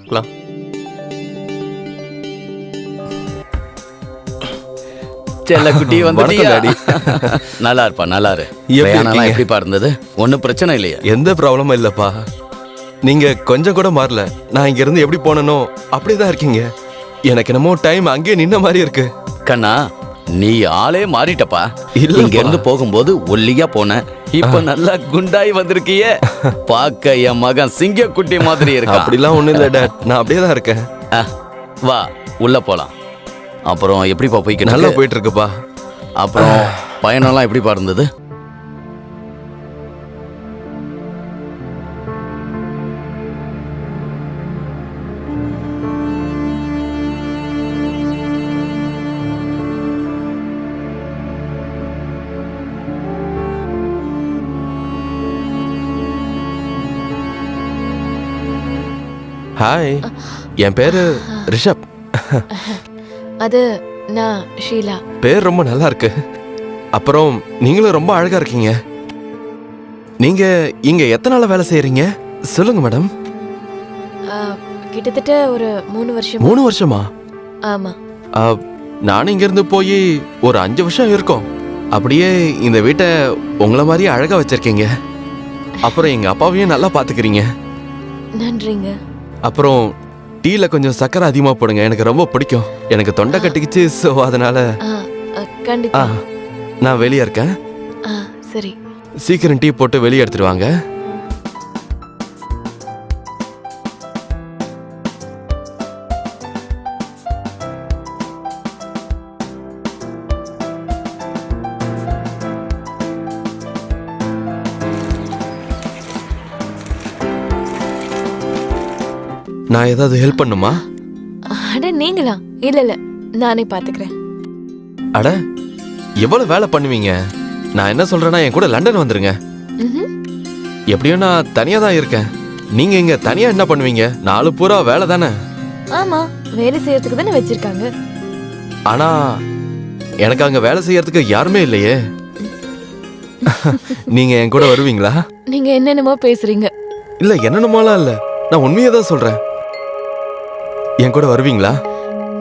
பார்க்கலாம். செல்ல குட்டி வணக்கம் டாடி. நல்லா இருப்பா, நல்லா இரு. எப்படி பிரயாணம்லாம் இருக்கீங்க? எப்படிப்பா இருந்தது? ஒன்றும் பிரச்சனை இல்லையா? எந்த ப்ராப்ளமும் இல்லப்பா. நீங்க கொஞ்சம் கூட மாறல. நான் இங்க இருந்து எப்படி போனனோ அப்படிதான் இருக்கீங்க. எனக்கு என்னமோ டைம் அங்கேயே நின்ன மாதிரி இருக்கு. கண்ணா, நீ ஆளே மாறிட்டப்பா. இல்லப்பா. இங்க இருந்து போகும்போது ஒல்லியா போன, இப்ப நல்லா குண்டாய் வந்திருக்கியே. பார்க்க என் மகன் சிங்க குட்டி மாதிரி இருக்கா. அப்படிலாம் ஒண்ணும் இல்ல டாட், நான் அப்படியே தான் இருக்கேன். வா உள்ள போலாம். அப்புறம் எப்படிப்பா போய்க்க? நல்லா போயிட்டு இருக்குப்பா. அப்புறம் பயணம்லாம் எப்படிப்பா இருந்தது? ஹாய், என் பேரு ரிஷப். அது நான் ஷீலா. பேர் ரொம்ப நல்லா இருக்கு. அப்புறம் நீங்களும் ரொம்ப அழகா இருக்கீங்க. நீங்க இங்க எத்தனை நாளா வேலை செய்யறீங்க சொல்லுங்க மேடம். கிட்டத்தட்ட ஒரு 3 வருஷம். 3 வருஷமா? ஆமா. நானும் இங்க இருந்து போய் ஒரு 5 வருஷம் இருக்கும். அப்படியே இந்த வீட்டை உங்களை மாதிரியே அழகா வச்சிருக்கீங்க. அப்புறம் எங்க அப்பாவையும் நல்லா பாத்துக்கிறீங்க. நன்றிங்க. அப்புறம் டீல கொஞ்சம் சக்கரை அதிகமா போடுங்க, எனக்கு ரொம்ப பிடிக்கும். எனக்கு தொண்டை கட்டிக்கிச்சு, ஸோ அதனால கண்டிப்பா. நான் வெளியே இருக்கேன். சரி. சீக்கிரம் டீ போட்டு வெளியே எடுத்துட்டு வாங்க. நான் ஏதாவது ஹெல்ப் பண்ணுமா? அட நீங்களா? இல்ல இல்ல, நானே பாத்துக்கிறேன். அட எவ்வளவு வேலை பண்ணுவீங்க? நான் என்ன சொல்றேன்னா என் கூட லண்டன் வந்துருங்க. எப்படியும் நான் தனியா தான் இருக்கேன். நீங்க இங்க தனியா என்ன பண்ணுவீங்க? நாலு பூரா வேலை தானே. ஆமா, வேலை செய்யறதுக்கு தானே வச்சிருக்காங்க. ஆனா எனக்கு அங்க வேலை செய்யறதுக்கு யாருமே இல்லையே. நீங்க என் கூட வருவீங்களா? நீங்க என்னென்னமோ பேசுறீங்க. இல்ல என்னென்னமோலாம் இல்ல, நான் உண்மையை தான் சொல்றேன். என் கூட வருவீங்களா?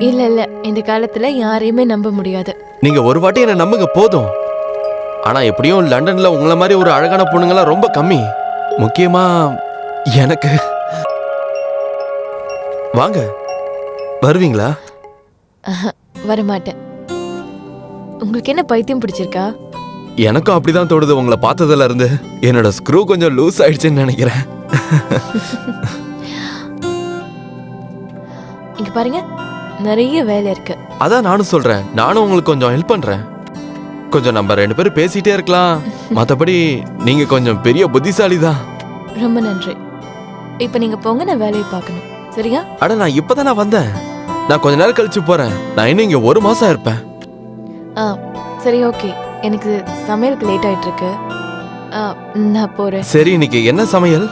இல்ல இல்ல, இந்த காலத்துல யாரையுமே நம்ப முடியாது. நீங்க ஒரு வாட்டி என்ன நம்புங்க போதும். ஆனா எப்படியும் லண்டன்ல உங்களை மாதிரி ஒரு அழகான பொண்ணுங்களாம் ரொம்ப கம்மி. முக்கியமா எனக்கு. வாங்க, வருவீங்களா? வரமாட்டேன். உங்களுக்கு என்ன பைத்தியம் பிடிச்சிருக்கா? எனக்கும் அப்படிதான் தோணுது உங்களை பார்த்ததுல இருந்து. என்னோட ஸ்க்ரூ கொஞ்சம் லூஸ் ஆயிடுச்சுன்னு நினைக்கிறேன். இங்க பாருங்க, நிறைய வேலை இருக்கு. அதான் நானும் சொல்றேன், நானும் உங்களுக்கு கொஞ்சம் ஹெல்ப் பண்றேன். கொஞ்சம் நம்ம 2 பேரும் பேசிட்டே இருக்கலாம். மத்தபடி நீங்க கொஞ்சம் பெரிய புத்திசாலி தான். ரொம்ப நன்றி. இப்ப நீங்க போங்க, நான் வேலையை பார்க்கணும். சரியா? அட நான் இப்பதான் நான் வந்தேன். நான் கொஞ்ச நேரம் கழிச்சு போறேன். நான் இன்னும் இங்க 1 மாசம் இருப்பேன். சரி, ஓகே. எனக்கு சமையலுக்கு லேட் ஆயிட்டு இருக்கு. நான் போறேன். சரி, இன்னைக்கு என்ன சமையல்?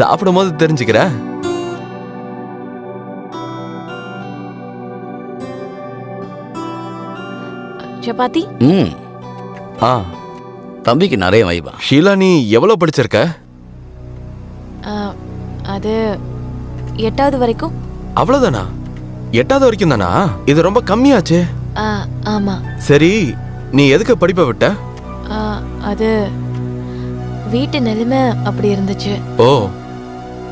சாப்பிடும் போது தெரிஞ்சுக்கிறேன். சப்பாத்தி. தம்பிக்கு நிறைய வைவா. ஷீலா, நீ எவ்வளவு படிச்சிருக்க? அது 8வது வரைக்கும். அவ்வளவுதானா? 8வது வரைக்கும் தானா? இது ரொம்ப கம்மியாச்சே. ஆமா. சரி, நீ எதுக்கு படிப்பை விட்ட? அது வீட்டு நிலைமை அப்படி இருந்துச்சு. ஓ.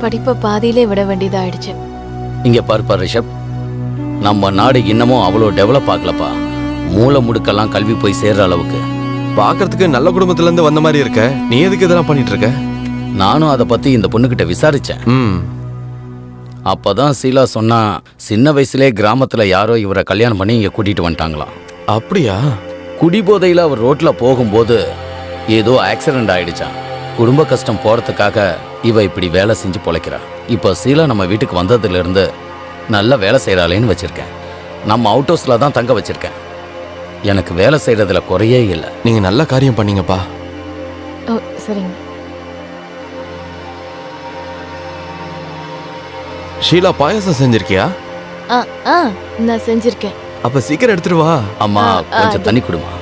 படிப்பை பாதியிலே விட வேண்டியதாயிடுச்சு. இங்க பார்ப்பா ரிஷப், நம்ம நாடு இன்னமும் அவ்வளோ டெவலப் ஆகலப்பா. மூளை முடுக்கெல்லாம் கல்வி போய் சேர்ற அளவுக்கு. பாக்குறதுக்கு நல்ல குடும்பத்துல இருந்து வந்த மாதிரி இருக்க. நீ எதுக்கு இதெல்லாம் பண்ணிட்டு இருக்க? நானும் அதை பத்தி இந்த பொண்ணுகிட்ட விசாரிச்சேன். அப்பதான் சீலா சொன்னா, சின்ன வயசுலே கிராமத்துல யாரோ இவரை கல்யாணம் பண்ணி இங்க கூட்டிட்டு வந்துட்டாங்களாம். அப்படியா? குடிபோதையில அவர் ரோட்ல போகும்போது ஏதோ ஆக்சிடென்ட் ஆயிடுச்சான். குடும்ப கஷ்டம் போறதுக்காக இவ இப்படி வேலை செஞ்சு பொழைக்கிறா. இப்ப சீலா நம்ம வீட்டுக்கு வந்ததுல இருந்து நல்ல வேலை செய்யறாளேன்னு வச்சிருக்கேன். நம்ம அவுட் ஹவுஸ்ல தான் தங்க வச்சிருக்கேன். எனக்கு வேலை செய்யறதுல குறையே இல்லை. நீங்க நல்ல காரியம் பண்ணீங்கப்பா. ஓ சரிங்க. ஷீலா, பாயாசம் செஞ்சிருக்கியா? நான் செஞ்சிருக்கேன். அப்ப சீக்கிரம் எடுத்துட்டு வா. அம்மா கொஞ்சம் தண்ணி கொடுமா.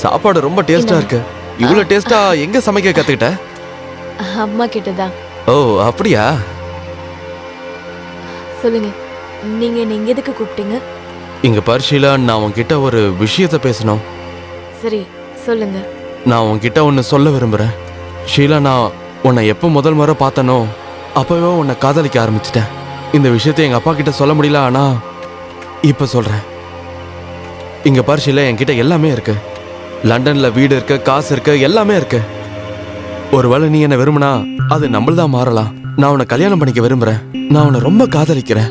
சாப்பாடு ரொம்ப டேஸ்டா இருக்கு. இவ்வளவு டேஸ்டா எங்க சமைக்க கத்துக்கிட்ட? அம்மா கிட்டதான். ஓ அப்படியா? சொல்லுங்க, நீங்க என்ன இங்க எதுக்கு கூப்பிட்டீங்க? இங்க பாரு ஷீலா, நான் உன்கிட்ட ஒரு விஷயத்த பேசணும். சரி, சொல்லுங்க. நான் உன்கிட்ட ஒன்று சொல்ல விரும்புகிறேன். ஷீலா, நான் உன்னை எப்போ முதல் முறை பார்த்தனோ அப்போவே உன்னை காதலிக்க ஆரம்பிச்சிட்டேன். இந்த விஷயத்தை எங்கள் அப்பா கிட்ட சொல்ல முடியல, ஆனால் இப்போ சொல்கிறேன். இங்கே பாரு ஷீலா, என்கிட்ட எல்லாமே இருக்கு. லண்டனில் வீடு இருக்கு, காசு இருக்கு, எல்லாமே இருக்கு. ஒருவேளை நீ என்னை விரும்பினா அது நம்மள்தான் மாறலாம். நான் உன்னை கல்யாணம் பண்ணிக்க விரும்புகிறேன். நான் உன்னை ரொம்ப காதலிக்கிறேன்.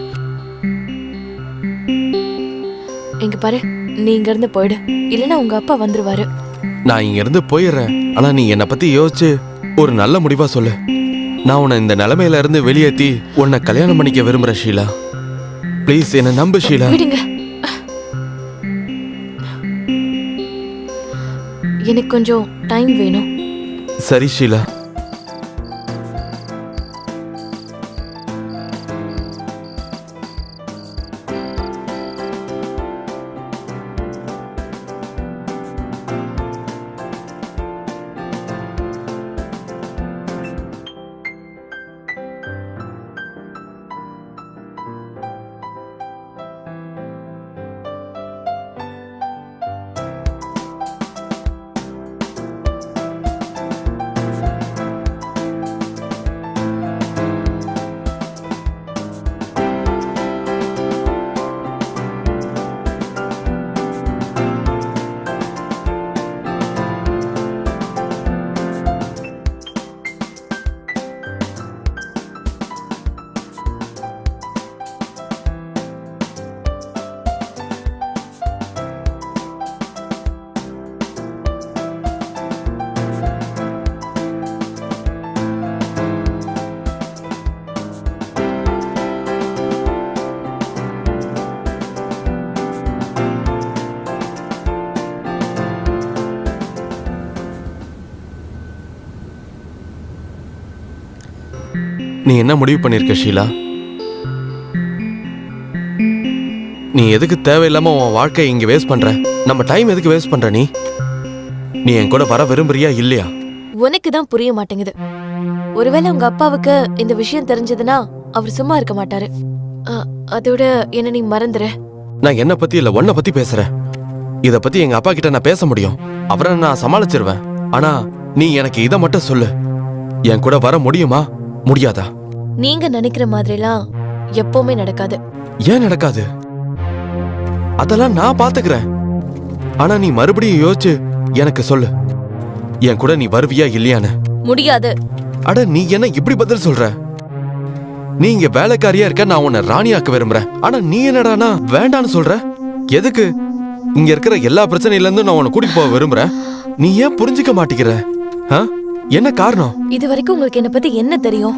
இங்க பாரு, நீ இங்க இருந்து போயிடு, இல்லைன்னா உங்க அப்பா வந்துருவாரு. நான் இங்கேருந்து போயிடுறேன், ஆனால் நீ என்னை பற்றி யோசிச்சு ஒரு நல்ல முடிவாக சொல்லு. நான் உன்னை இந்த நிலைமையில இருந்து வெளியேற்றி உன்னை கல்யாணம் பண்ணிக்க விரும்புகிறேன் ஷீலா. ப்ளீஸ் என்னை நம்பு ஷீலா. விடுங்க, எனக்கு கொஞ்சம் டைம் வேணும். சரி ஷீலா. நீ என்ன முடிவு பண்ணிருக்க ஷீலா? நீ எதுக்கு தேவையில்லாம உன் வாழ்க்கையை இங்க வேஸ்ட் பண்ற? நம்ம டைம் எதுக்கு வேஸ்ட் பண்ற? நீ என் கூட வர விரும்புறியா இல்லையா? உனக்கு தான் புரிய மாட்டேங்குது. ஒருவேளை உங்க அப்பாவுக்கு இந்த விஷயம் தெரிஞ்சதுன்னா அவர் சும்மா இருக்க மாட்டாரு. அதோட என்ன நீ மறந்துற. நான் என்ன பத்தி இல்ல, உன்னை பத்தி பேசுறேன். இத பத்தி எங்க அப்பா கிட்ட நான் பேச முடியும், அவரை நான் சமாளிச்சிருவேன். ஆனா நீ எனக்கு இதை மட்டும் சொல்லு, என் கூட வர முடியுமா முடியாதா? நீங்க நினைக்கிற மாதிரிலாம் எப்பவுமே நடக்காது. ஏன் நடக்காது? அதெல்லாம் நான் பாத்துக்கிறேன். ஆனா நீ மறுபடியும் யோசிச்சு எனக்கு சொல்லு, என் கூட நீ வருவியா இல்லையான்னு. முடியாது. அட நீ என்ன இப்படி பதில் சொல்ற? நீ இங்க வேலைக்காரியா இருக்க, நான் உன்னை ராணியாக்க விரும்புறேன். ஆனா நீ என்னடானா வேண்டான்னு சொல்ற. எதுக்கு? இங்க இருக்கிற எல்லா பிரச்சனையில இருந்தும் நான் உன்னை கூட்டிட்டு போக விரும்புறேன். நீ ஏன் புரிஞ்சுக்க மாட்டேங்கிற? என்ன காரணம்? இது வரைக்கும் உங்களுக்கு என்ன பத்தி என்ன தெரியும்?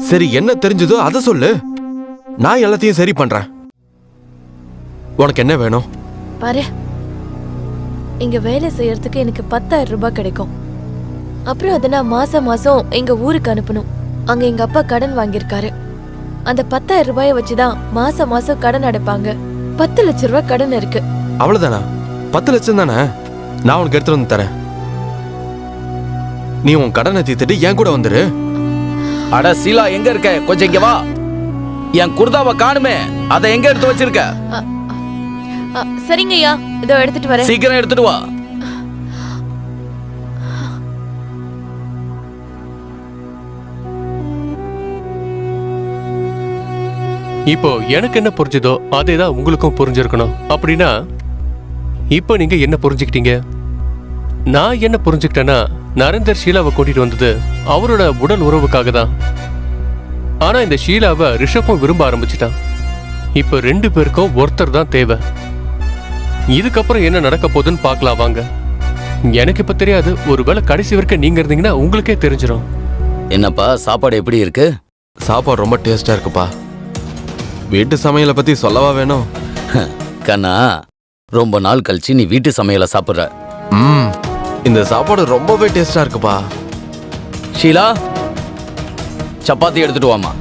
சரி, என்ன தெரிஞ்சதோ அதை சொல்லு, நான் எல்லாத்தையும் சரி பண்றேன். உனக்கு என்ன வேணும்? பாரு, இங்க வேலை செய்யறதுக்கு எனக்கு 10,000 ரூபாய் கிடைக்கும். அப்புறம் அதை நான் மாசம் மாசம் எங்க ஊருக்கு அனுப்பணும். அங்க எங்க அப்பா கடன் வாங்கியிருக்காரு. அந்த 10,000 ரூபாயை வச்சுதான் மாசம் மாசம் கடன் அடைப்பாங்க. 10 லட்சம் ரூபாய் கடன் இருக்கு. அவ்வளவுதானா? 10 லட்சம் தானே? நான் உனக்கு எடுத்துட்டு வந்து தரேன். நீ உன் கடனை தீர்த்துட்டு என் கூட வந்துரு. அட சீலா, எங்க இருக்க? கொஞ்சம் இங்க வா. என் குர்தாவை காணுமே, அதை எங்க எடுத்து வச்சிருக்க? சரிங்கய்யா, இதோ எடுத்துட்டு வரேன். சீக்கிரம் எடுத்துட்டு வா. இப்போ எனக்கு என்ன புரிஞ்சதோ அதேதான் உங்களுக்கும் புரிஞ்சிருக்கணும். அப்படின்னா இப்போ நீங்க என்ன புரிஞ்சுக்கிட்டீங்க? நான் என்ன புரிஞ்சுக்கிட்டேன்னா, நரேந்தர் ஷீலாவை கூட்டிட்டு வந்தது அவரோட உடல் உறவுக்காக தான். ஆனா இந்த ஷீலாவை ரிஷப்பும் விரும்ப ஆரம்பிச்சிட்டான். இப்போ 2 பேருக்கும் ஒருத்தர் தான் தேவை. இதுக்கப்புறம் என்ன நடக்க போகுதுன்னு பார்க்கலாம் வாங்க. எனக்கு இப்ப தெரியாது, ஒருவேளை கடைசி வரைக்கும் நீங்க இருந்தீங்கன்னா உங்களுக்கே தெரிஞ்சிடும். என்னப்பா, சாப்பாடு எப்படி இருக்கு? சாப்பாடு ரொம்ப டேஸ்டா இருக்குப்பா. வீட்டு சமையலை பத்தி சொல்லவா வேணும்? கண்ணா, ரொம்ப நாள் கழிச்சு நீ வீட்டு சமையலை சாப்பிடுற. இந்த சாப்பாடு ரொம்பவே டேஸ்டா இருக்குப்பா. ஷீலா, சப்பாத்தி எடுத்துட்டு வாமா.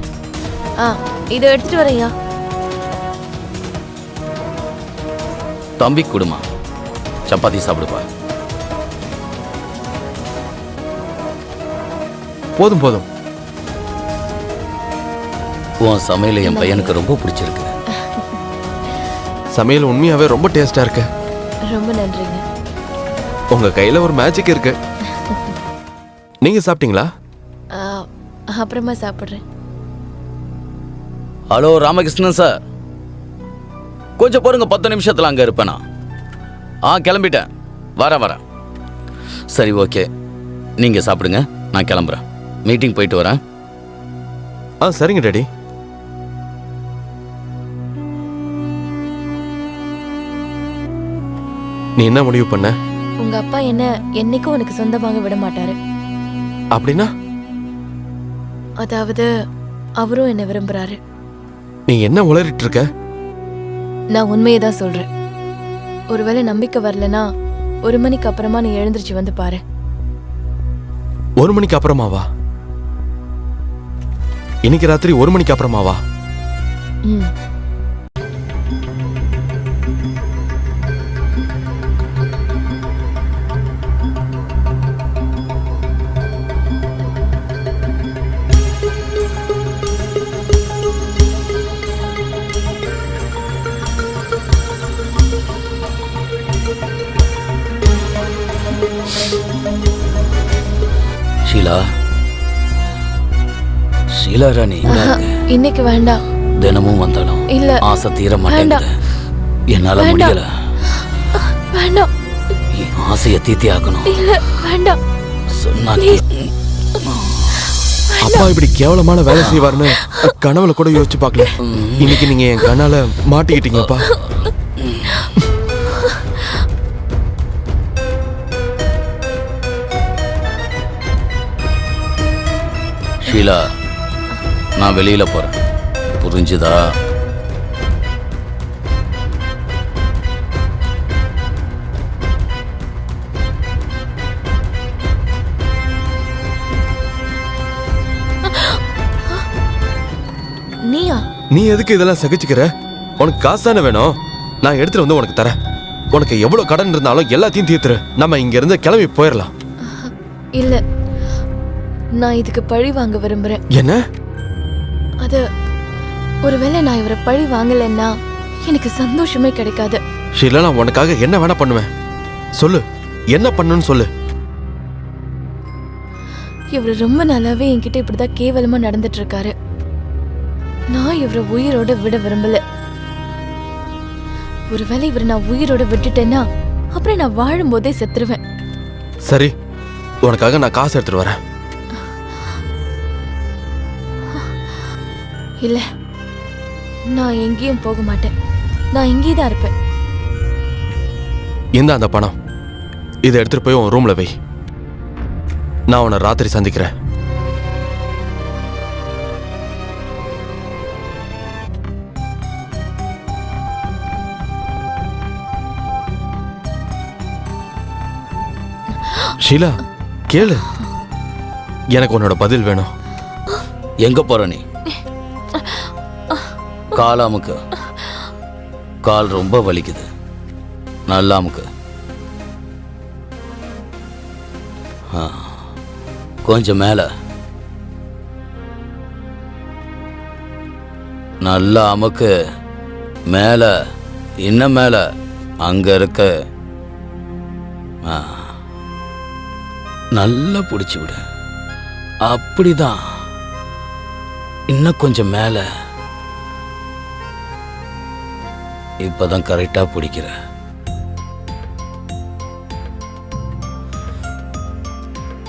இதோ எடுத்துட்டு வரேன்யா. தம்பி குடுமா, சப்பாத்தி சாப்பிடுப்பா. போதும் போதும். உன் சமையல் என் பையனுக்கு ரொம்ப பிடிச்சிருக்கு. சமையல் உண்மையாவே ரொம்ப டேஸ்டா இருக்கு. ரொம்ப நன்றிங்க. உங்க கையில ஒரு மேஜிக் இருக்கு. நீங்க சாப்பிட்டீங்களா? ஆ, அப்புறமா சாப்பிட்றேன். ஹலோ ராமகிருஷ்ணன் சார், கொஞ்சம் பாருங்க, 10 நிமிஷத்துல அங்க இருப்பேனா? கிளம்பிட்டேன், வரேன். சரி, ஓகே, நீங்க சாப்பிடுங்க, நான் கிளம்புறேன். மீட்டிங் போயிட்டு வரேன். சரிங்க டாடி. நீ என்ன முடிவு பண்ண? உங்க அப்பா என்ன என்னைக்கும் உனக்கு சொந்தமாக விட மாட்டாரு. அப்படின்னா? அதாவது அவரும் என்ன விரும்புறாரு. நீ என்ன உளறிட்டு இருக்க? நான் உண்மையை தான் சொல்றேன். ஒருவேளை நம்பிக்கை வரலனா 1 மணிக்கு அப்புறமா நீ எழுந்திருச்சு வந்து பாரு. 1 மணிக்கு அப்புறமாவா? இன்னைக்கு ராத்திரி 1 மணிக்கு அப்புறமாவா? ம். ஷீலா ராணி, இன்னைக்கு வேண்டாம். தினமும் வந்தாலும் இல்ல, ஆசை தீர மாட்டேங்குது. என்னால முடியல. வேண்டாம். ஆசையை தீர்த்தி ஆகணும். இல்ல, வேண்டாம். சொன்னா அப்பா இப்படி கேவலமான வேலை செய்வார்னு கனவுல கூட யோசிச்சு பார்க்கல. இன்னைக்கு நீங்க என் கண்ணால மாட்டிக்கிட்டீங்கப்பா. ஷீலா, நான் வெளியில போறேன், புரிஞ்சுதா? நீயா? நீ எதுக்கு இதெல்லாம் சகிச்சுக்கிற? உனக்கு காசு தானே வேணும், நான் எடுத்துட்டு வந்து உனக்கு தரேன். உனக்கு எவ்வளவு கடன் இருந்தாலும் எல்லாத்தையும் தீர்த்துரு. நம்ம இங்க இருந்து கிளம்பி போயிடலாம். இல்ல, நான் இதுக்கு பழி வாங்க விரும்புறேன். என்ன? அது ஒருவேளை நான் இவரை பழி வாங்கலைன்னா எனக்கு சந்தோஷமே கிடைக்காது. ஷீலா, நான் உனக்காக என்ன வேணா பண்ணுவேன். சொல்லு, என்ன பண்ணணும்னு சொல்லு. இவரு ரொம்ப நாளாவே என்கிட்ட இப்படிதான் கேவலமா நடந்துட்டு இருக்காரு. நான் இவரை உயிரோட விட விரும்பல. ஒருவேளை இவரை நான் உயிரோட விட்டுட்டேன்னா அப்புறம் நான் வாழும் போதே செத்துருவேன். சரி, உனக்காக நான் காசு எடுத்துட்டு வரேன். இல்ல, நான் எங்கேயும் போக மாட்டேன். நான் இங்கே தான் இருப்பேன். இந்த அந்த பணம், இதை எடுத்துட்டு போய் உன் ரூம்ல வை. நான் உன்னை ராத்திரி சந்திக்கிறேன். ஷீலா, கேளு, எனக்கு உன்னோட பதில் வேணும். எங்க போற நீ? காலாமுக்கு. கால் ரொம்ப வலிக்குது. நல்லாமுக்கு. கொஞ்சம் மேல. நல்லா அமுக்கு. மேல, இன்னும் மேல. அங்க இருக்க. நல்லா பிடிச்சு விடு. அப்படிதான். இன்னும் கொஞ்சம் மேல. இப்பதான் கரெக்டா பிடிக்கிற.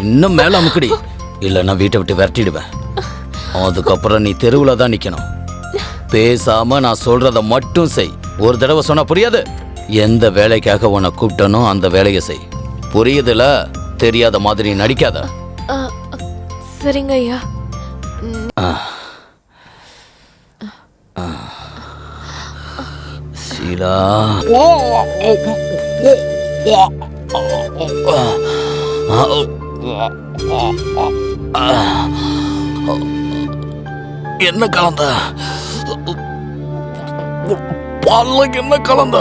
இன்னும் மேல அமுக்கடி, இல்லைன்னா வீட்டை விட்டு விரட்டிடுவேன். அதுக்கப்புறம் நீ தெருவுல தான் நிக்கணும். பேசாம நான் சொல்றத மட்டும் செய். ஒரு தடவை சொன்னா புரியாது. எந்த வேலைக்காக உன்னை கூப்பிட்டனோ அந்த வேலையை செய். புரியுதுல? தெரியாத மாதிரி நடிக்காத. சரிங்க ஐயா. ஷீலா, என்ன கலந்த? பாலுக்கு என்ன கலந்த?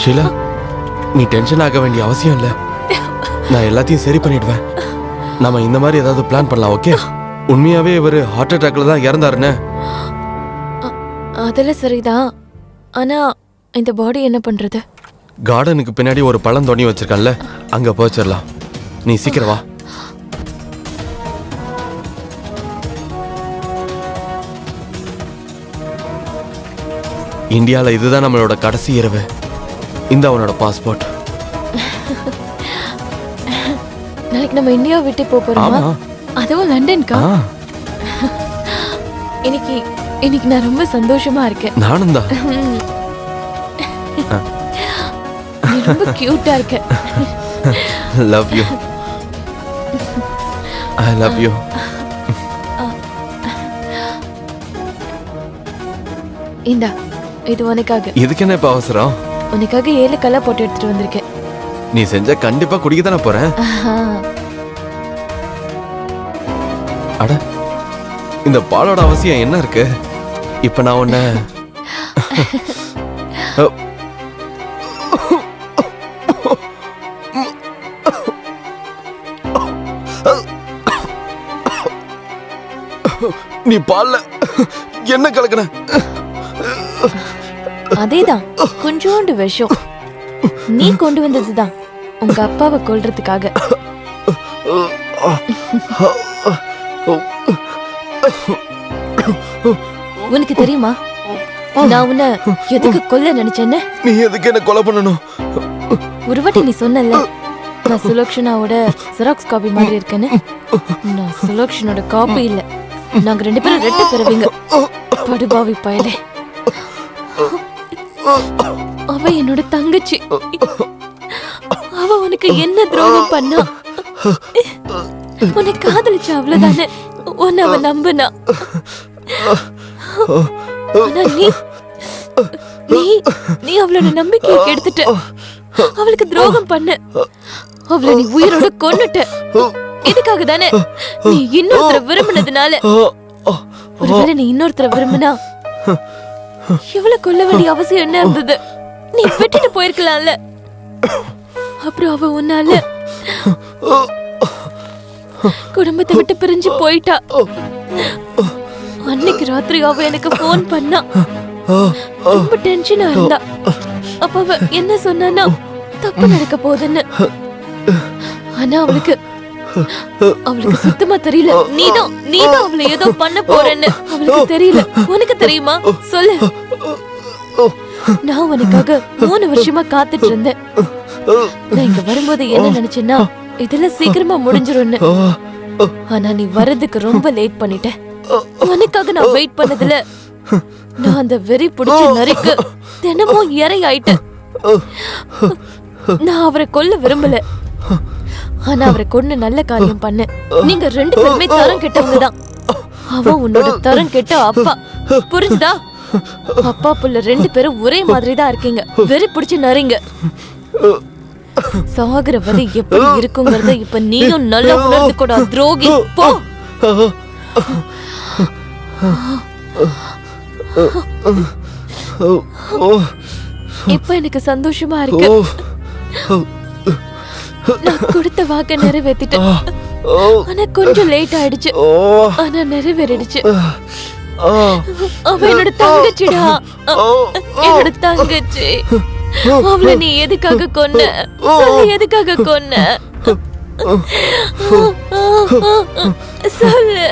ஷீலா, நீ டென்ஷன் ஆக வேண்டிய அவசியம் இல்லை. நான் எல்லாத்தையும் சரி பண்ணிடுவேன். நாம இந்த மாதிரி ஏதாவது பிளான் பண்ணலாம், ஓகே? உண்மையாவே இவர் ஹார்ட் அட்டாக்ல தான் இறந்தாருன்னு. அதெல்லாம் சரிதான். ஆனா இந்த பாடி என்ன பண்றது? கார்டனுக்கு பின்னாடி ஒரு பழம் தோண்டி வச்சிருக்கேன்ல, அங்க போச்சிடலாம். நீ சீக்கிரம் வா. இந்தியாவில் இதுதான் நம்மளோட கடைசி இரவு. இந்த அவனோட பாஸ்போர்ட். நாளைக்கு நம்ம இந்தியா விட்டு போறோமா? ஆமா. அதுவும் லண்டனுக்கா? இன்னைக்கு இன்னைக்கு நான் ரொம்ப சந்தோஷமா இருக்கேன். நானும் தான். நீ ரொம்ப கியூட்டா இருக்க. Love you. I love you. இந்தா, இது உனக்காக. இதுக்கு என்ன இப்ப அவசரம்? உனக்காக 7 கல்லா போட்டு எடுத்துட்டு வந்திருக்கேன். நீ செஞ்ச கண்டிப்பா குடிக்க தானே போறேன். அட, இந்த பாலோட அவசியம் என்ன இருக்கு? இப்ப நான் உன்ன நீ பால்ல என்ன கலக்குன? அதேதான், கொஞ்சோண்டு விஷம். நீ கொண்டு வந்ததுதான் உங்க அப்பாவை கொல்றதுக்காக. உனக்கு தெரியுமா நான் உன்னை எதுக்கு கொல்ல நினைச்சேன்னு? நீ எதுக்கு என்ன கொலை பண்ணணும்? ஒரு வாட்டி நீ சொன்னல, நான் சுலக்ஷனாவோட ஜெராக்ஸ் காப்பி மாதிரி இருக்கேன்னு. நான் சுலக்ஷனோட காப்பி இல்ல. நாங்க 2 பேரும் ரெட்ட பிறவிங்க. படுபாவி பயலே. அவ என்னோட தங்கச்சி. அவ உனக்கு என்ன துரோகம் பண்ணா? உன்னை காதலிச்ச அவ்வளவுதானே. உன்னை அவ நம்பினா. ஆனா நீ அவளோட நம்பிக்கையை கெடுத்துட்ட. அவளுக்கு துரோகம் பண்ண. அவளை நீ உயிரோட கொன்னுட்ட. இதுக்காக தானே நீ இன்னொருத்தர விரும்பினதுனால. ஒருவேளை நீ இன்னொருத்தர விரும்பினா இவளை கொல்ல வேண்டிய அவசியம் என்ன இருந்தது? நீ விட்டுட்டு போயிருக்கலாம்ல. அப்புறம் அவ உன்னால குடும்பத்தை விட்டு பிரிஞ்சு போயிட்டா. அன்னைக்கு ராத்திரி அவ எனக்கு போன் பண்ணா. ரொம்ப டென்ஷனா இருந்தா. அப்ப அவ என்ன சொன்னா, தப்பு நடக்க போகுதுன்னு. ஆனா அவளுக்கு சுத்தமா தெரியல. நீதான் அவளை ஏதோ பண்ண போறேன்னு அவளுக்கு தெரியல. உனக்கு தெரியுமா? சொல்லு. நான் உனக்காக 3 வருஷமா காத்துட்டு இருந்தேன். நான் இங்க வரும்போது என்ன நினைச்சேன்னா, இதெல்லாம் சீக்கிரமா முடிஞ்சிரும்னு. ஆனா நீ வர்றதுக்கு ரொம்ப லேட் பண்ணிட்ட. உனக்காக நான் வெயிட் பண்ணதுல நான் அந்த வெறி பிடிச்ச நரிக்கு தினமும் இறை ஆயிட்டேன். நான் அவரை கொல்ல விரும்பல. ஆனா அவரை கொண்டு நல்ல காரியம் பண்ண. நீங்க 2 பேருமே தரம் கெட்டவங்கதான். அவன் உன்னோட தரம் கெட்ட அப்பா. புரிஞ்சுதா? அப்பா புள்ள 2 பேரும் ஒரே மாதிரி தான் இருக்கீங்க. வெறி பிடிச்சு நரிங்க. சாகர வரை எப்படி இருக்குங்கிறத இப்ப நீயும் நல்லா உணர்ந்து கூட துரோகி. போ. இப்ப எனக்கு சந்தோஷமா இருக்கு. நான் கொடுத்த வாக்க நிறைவேத்திட்டேன். ஆனா கொஞ்சம் லேட் ஆயிடுச்சு. ஆனா நிறைவேறிடுச்சு. அவ என்னோட தங்கச்சிடா. என்னோட தங்கச்சி. அவளை நீ எதுக்காக கொன்ன? எதுக்காக கொன்ன? சொல்லு.